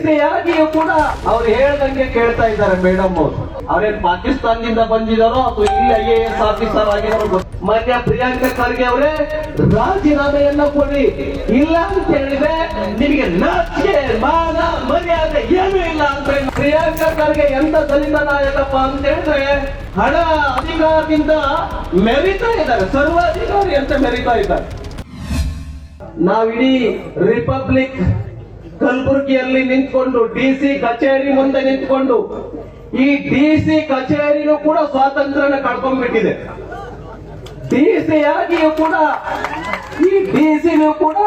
ಡಿಸಿಯಾಗಿಯೂ ಕೂಡ ಅವ್ರು ಹೇಳ್ದಂಗೆ ಕೇಳ್ತಾ ಇದ್ದಾರೆ ಮೇಡಮ್ ಅವರು. ಅವ್ರೇನ್ ಪಾಕಿಸ್ತಾನದಿಂದ ಬಂದಿದಾರೋ ಅಥವಾ ಇಲ್ಲಿ IAS ಆಫೀಸರ್ ಆಗಿದಾರೋ ಮಾನ್ಯ ಪ್ರಿಯಾಂಕಾ ಖರ್ಗೆ ಅವರೇ ರಾಜೀನಾಮೆಯನ್ನ ಕೊಡಿ. ಇಲ್ಲ ಅಂತ ಹೇಳಿದ್ರೆ ನಿಮಗೆ ನಾಚಿಕೆ ಮಾನ ಮರ್ಯಾದೆ ಏನೂ ಇಲ್ಲ ಅಂತ. ಪ್ರಿಯಾಂಕಾ ಖರ್ಗೆ ಎಂತ ದಲಿತ ನಾಯಕಪ್ಪ ಅಂತ ಹೇಳಿದ್ರೆ ಹಣ ಅಧಿಕಾರದಿಂದ ಮೆರಿತಾ ಇದ್ದಾರೆ, ಸರ್ವಾಧಿಕಾರಿ ಅಂತ ಮೆರಿತಾ ಇದ್ದಾರೆ. ನಾವಿಡೀ ರಿಪಬ್ಲಿಕ್ ಕಲಬುರಗಿಯಲ್ಲಿ ನಿಂತ್ಕೊಂಡು DC ಕಚೇರಿ ಮುಂದೆ ನಿಂತ್ಕೊಂಡು ಈ DC ಕಚೇರಿನೂ ಕೂಡ ಸ್ವಾತಂತ್ರ್ಯನ ಕಳ್ಕೊಂಡ್ಬಿಟ್ಟಿದೆ. DC ಆಗಿಯೂ ಕೂಡ ಈ DCನೂ ಕೂಡ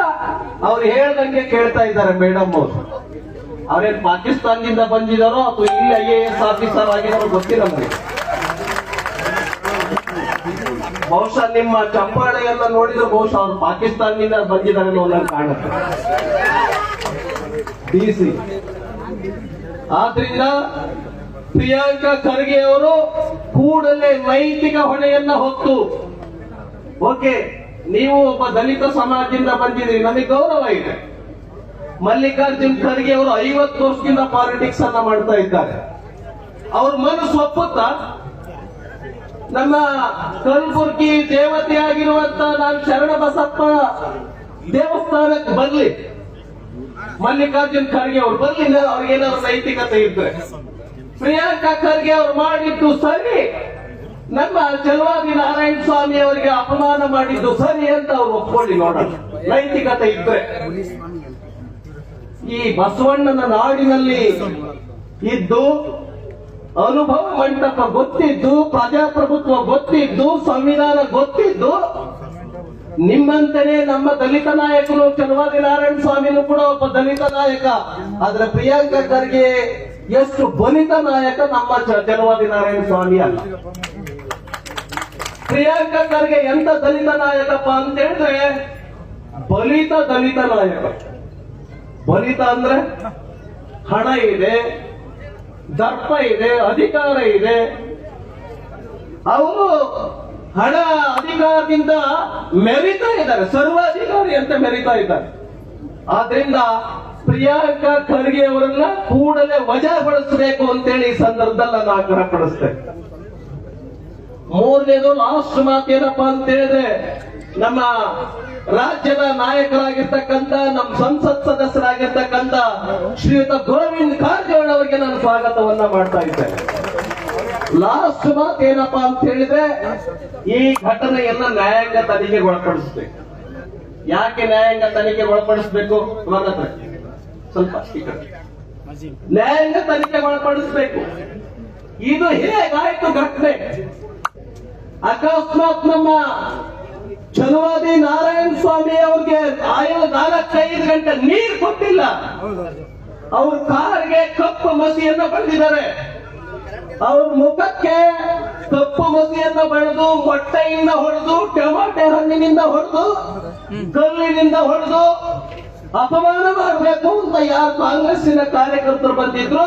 ಅವ್ರು ಹೇಳ್ದಂಗೆ ಕೇಳ್ತಾ ಇದ್ದಾರೆ ಮೇಡಮ್ ಅವರು. ಅವ್ರೇನ್ ಪಾಕಿಸ್ತಾನದಿಂದ ಬಂದಿದಾರೋ ಅಥವಾ ಇಲ್ಲಿ IAS ಆಫೀಸರ್ ಆಗಿದಾರೋ ಗೊತ್ತಿಲ್ಲ ನಮಗೆ. ಬಹುಶಃ ನಿಮ್ಮ ಚಪ್ಪಾಳೆಯನ್ನ ನೋಡಿದ್ರೆ ಬಹುಶಃ ಅವ್ರು ಪಾಕಿಸ್ತಾನದಿಂದ ಬಂದಿದ್ದಾರೆ ಅನ್ನೋ ಕಾಣುತ್ತೆ DC. ಆದ್ರಿಂದ ಪ್ರಿಯಾಂಕಾ ಖರ್ಗೆ ಅವರು ಕೂಡಲೇ ನೈತಿಕ ಹೊಣೆಯನ್ನ ಹೊತ್ತು, ಓಕೆ ನೀವು ಒಬ್ಬ ದಲಿತ ಸಮಾಜದಿಂದ ಬಂದಿದ್ರಿ, ನಮಗೆ ಗೌರವ ಇದೆ. ಮಲ್ಲಿಕಾರ್ಜುನ್ ಖರ್ಗೆ ಅವರು 50 ವರ್ಷದಿಂದ ಪಾಲಿಟಿಕ್ಸ್ ಅನ್ನ ಮಾಡ್ತಾ ಇದ್ದಾರೆ. ಅವ್ರ ಮನಸ್ಸು ಒಪ್ಪುತ್ತಾ ನಮ್ಮ ಕಲಬುರ್ಗಿ ದೇವತೆಯಾಗಿರುವಂತ ನಾನು ಶರಣ ಬಸಪ್ಪ ದೇವಸ್ಥಾನಕ್ಕೆ ಬರ್ಲಿ, ಮಲ್ಲಿಕಾರ್ಜುನ್ ಖರ್ಗೆ ಅವ್ರು ಬರ್ಲಿ, ಅವ್ರಿಗೇನಾದ್ರು ನೈತಿಕತೆ ಇದ್ರೆ. ಪ್ರಿಯಾಂಕಾ ಖರ್ಗೆ ಅವ್ರು ಮಾಡಿದ್ದು ಸರಿ, ನಮ್ಮ ಚಲವಾದಿ ನಾರಾಯಣ ಸ್ವಾಮಿ ಅವರಿಗೆ ಅಪಮಾನ ಮಾಡಿದ್ದು ಸರಿ ಅಂತ ಅವ್ರು ಒಪ್ಕೊಳ್ಳಿ ನೋಡೋಣ, ನೈತಿಕತೆ ಇದ್ರೆ. ಈ ಬಸವಣ್ಣನ ನಾಡಿನಲ್ಲಿ ಇದ್ದು ಅನುಭವ ಮಂಟಪ ಗೊತ್ತಿದ್ದು, ಪ್ರಜಾಪ್ರಭುತ್ವ ಗೊತ್ತಿದ್ದು, ಸಂವಿಧಾನ ಗೊತ್ತಿದ್ದು, ನಿಮ್ಮಂತೆಯೇ ನಮ್ಮ ದಲಿತ ನಾಯಕರು ಚಲವಾದಿ ನಾರಾಯಣ ಸ್ವಾಮಿನೂ ಕೂಡ ಒಬ್ಬ ದಲಿತ ನಾಯಕ. ಆದ್ರೆ ಪ್ರಿಯಾಂಕಾ ಖರ್ಗೆ ಎಷ್ಟು ಬಲಿತ ನಾಯಕ ನಮ್ಮ ಚಲವಾದಿ ನಾರಾಯಣ ಸ್ವಾಮಿ ಅಲ್ಲ. ಪ್ರಿಯಾಂಕಾ ಖರ್ಗೆ ಎಂತ ದಲಿತ ನಾಯಕಪ್ಪ ಅಂತ ಹೇಳಿದ್ರೆ ಬಲಿತ ದಲಿತ ನಾಯಕ. ಬಲಿತ ಅಂದ್ರೆ ಹಣ ಇದೆ, ದರ್ಪ ಇದೆ, ಅಧಿಕಾರ ಇದೆ. ಅವರು ಹಣ ಅಧಿಕಾರದಿಂದ ಮೆರಿತಾ ಇದ್ದಾರೆ, ಸರ್ವಾಧಿಕಾರಿ ಅಂತ ಮೆರಿತಾ ಇದ್ದಾರೆ. ಆದ್ರಿಂದ ಪ್ರಿಯಾಂಕಾ ಖರ್ಗೆ ಅವರನ್ನ ಕೂಡಲೇ ವಜಾಗೊಳಿಸಬೇಕು ಅಂತೇಳಿ ಈ ಸಂದರ್ಭದಲ್ಲಿ ನಾನು ಆಗ್ರಹಪಡಿಸ್ತೇನೆ. ಮೂರನೇದು ಲಾಸ್ಟ್ ಮಾತೇನಪ್ಪ ಅಂತ ಹೇಳಿದ್ರೆ, ನಮ್ಮ ರಾಜ್ಯದ ನಾಯಕರಾಗಿರ್ತಕ್ಕಂಥ, ನಮ್ಮ ಸಂಸತ್ ಸದಸ್ಯರಾಗಿರ್ತಕ್ಕಂಥ ಶ್ರೀಯುತ ಗೋವಿಂದ ಕಾರಜೋಳ ಅವರಿಗೆ ನಾನು ಸ್ವಾಗತವನ್ನ ಮಾಡ್ತಾ ಇದ್ದೇನೆ. ಲಾಸ್ಟ್ ಮಾತು ಏನಪ್ಪಾ ಅಂತ ಹೇಳಿದ್ರೆ, ಈ ಘಟನೆಯನ್ನ ನ್ಯಾಯಾಂಗ ತನಿಖೆಗೆ ಒಳಪಡಿಸಬೇಕು. ಯಾಕೆ ನ್ಯಾಯಾಂಗ ತನಿಖೆಗೆ ಒಳಪಡಿಸಬೇಕು? ಸ್ವಲ್ಪ ನ್ಯಾಯಾಂಗ ತನಿಖೆಗೆ ಒಳಪಡಿಸಬೇಕು. ಇದು ಹೇಗಾಯ್ತು ಘಟನೆ? ಅಕಸ್ಮಾತ್ ನಮ್ಮ ಚಲವಾದಿ ನಾರಾಯಣ ಸ್ವಾಮಿ ಅವ್ರಿಗೆ 4-5 ಗಂಟೆ ನೀರು ಕೊಟ್ಟಿಲ್ಲ, ಅವ್ರ ಕಾರ್ಗೆ ಕಪ್ಪು ಮಸಿಯನ್ನ ಬಳಿದಿದ್ದಾರೆ, ಅವ್ರ ಮುಖಕ್ಕೆ ಕಪ್ಪು ಮಸಿಯನ್ನ ಬಳಿದು, ಮೊಟ್ಟೆಯಿಂದ ಹೊಡೆದು, ಟೊಮಾಟೆ ಹಣ್ಣಿನಿಂದ ಹೊಡೆದು, ಕಲ್ಲಿನಿಂದ ಹೊಡೆದು ಅಪಮಾನ ಮಾಡಬೇಕು ಅಂತ ಯಾರು ಕಾಂಗ್ರೆಸ್ಸಿನ ಕಾರ್ಯಕರ್ತರು ಬಂದಿದ್ರು,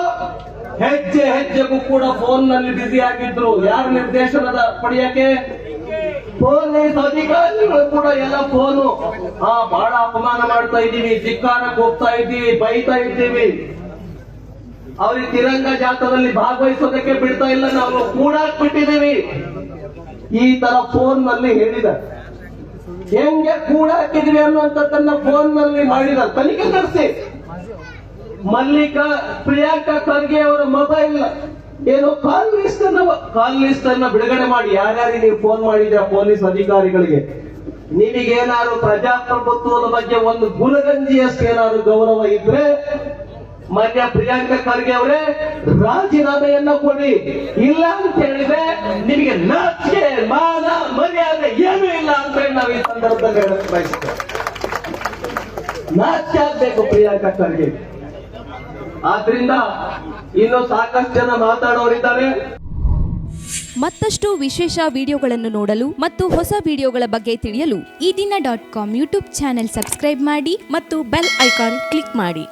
ಹೆಜ್ಜೆ ಹೆಜ್ಜೆಗೂ ಕೂಡ ಫೋನ್ ನಲ್ಲಿ ಬ್ಯುಸಿ ಆಗಿದ್ರು. ಯಾರ ನಿರ್ದೇಶನದ ಪಡೆಯಕ್ಕೆ? ಪೊಲೀಸ್ ಅಧಿಕಾರಿಗಳು ಕೂಡ ಎಲ್ಲ ಫೋನು, ಬಹಳ ಅಪಮಾನ ಮಾಡ್ತಾ ಇದ್ದೀವಿ, ಧಿಕ್ಕಾರಕ್ಕೆ ಹೋಗ್ತಾ ಇದ್ದೀವಿ, ಬೈತಾ ಇದ್ದೀವಿ, ಅವ್ರಿಗೆ ತಿರಂಗ ಜಾಥಾದಲ್ಲಿ ಭಾಗವಹಿಸೋದಕ್ಕೆ ಬಿಡ್ತಾ ಇಲ್ಲ, ನಾವು ಕೂಡಾಕ್ಬಿಟ್ಟಿದ್ದೀವಿ, ಈ ತರ ಫೋನ್ ನಲ್ಲಿ ಹೇಳಿದ್ದಾರೆ. ಹೆಂಗೆ ಕೂಡಾಕಿದ್ವಿ ಅನ್ನುವಂಥದ್ದನ್ನ ಫೋನ್ ನಲ್ಲಿ ಮಾಡಿದ್ದಾರೆ. ತನಿಖೆ ನಡೆಸಿ. ಪ್ರಿಯಾಂಕಾ ಖರ್ಗೆ ಅವರ ಮೊಬೈಲ್ ಏನೋ ಕಾಲ್ ಲಿಸ್ಟ್ ಅನ್ನ ಬಿಡುಗಡೆ ಮಾಡಿ, ಯಾರ್ಯಾರಿಗೆ ನೀವು ಫೋನ್ ಮಾಡಿದ್ರ ಪೊಲೀಸ್ ಅಧಿಕಾರಿಗಳಿಗೆ, ನಿಮಗೇನಾದ್ರು ಪ್ರಜಾಪ್ರಭುತ್ವದ ಬಗ್ಗೆ ಒಂದು ಗುಲಗಂಜಿಯಷ್ಟು ಏನಾದ್ರು ಗೌರವ ಇದ್ರೆ ಮಾನ್ಯ ಪ್ರಿಯಾಂಕಾ ಖರ್ಗೆ ಅವರೇ ರಾಜೀನಾಮೆಯನ್ನ ಕೊಡಿ. ಇಲ್ಲ ಅಂತ ಹೇಳಿದ್ರೆ ನಿಮಗೆ ನಾಚಿಕೆ ಮಾನ ಮರ್ಯಾದೆ ಏನೂ ಇಲ್ಲ ಅಂತ ಹೇಳಿ ನಾವು ಈ ಸಂದರ್ಭದಲ್ಲಿ ಹೇಳಕ್ ಬಯಸ್ತೇವೆ. ನಾಚಿಕೆ ಆಗ್ಬೇಕು ಪ್ರಿಯಾಂಕಾ ಖರ್ಗೆ. ಆದ್ರಿಂದ ಇನ್ನು ಸಾಕಷ್ಟು ಜನ ಮಾತಾಡೋರಿದ್ದಾರೆ. ಮತ್ತಷ್ಟು ವಿಶೇಷ ವಿಡಿಯೋಗಳನ್ನು ನೋಡಲು ಮತ್ತು ಹೊಸ ವಿಡಿಯೋಗಳ ಬಗ್ಗೆ ತಿಳಿಯಲು ಈ ದಿನ .com ಯೂಟ್ಯೂಬ್ ಚಾನೆಲ್ ಸಬ್ಸ್ಕ್ರೈಬ್ ಮಾಡಿ ಮತ್ತು ಬೆಲ್ ಐಕಾನ್ ಕ್ಲಿಕ್ ಮಾಡಿ.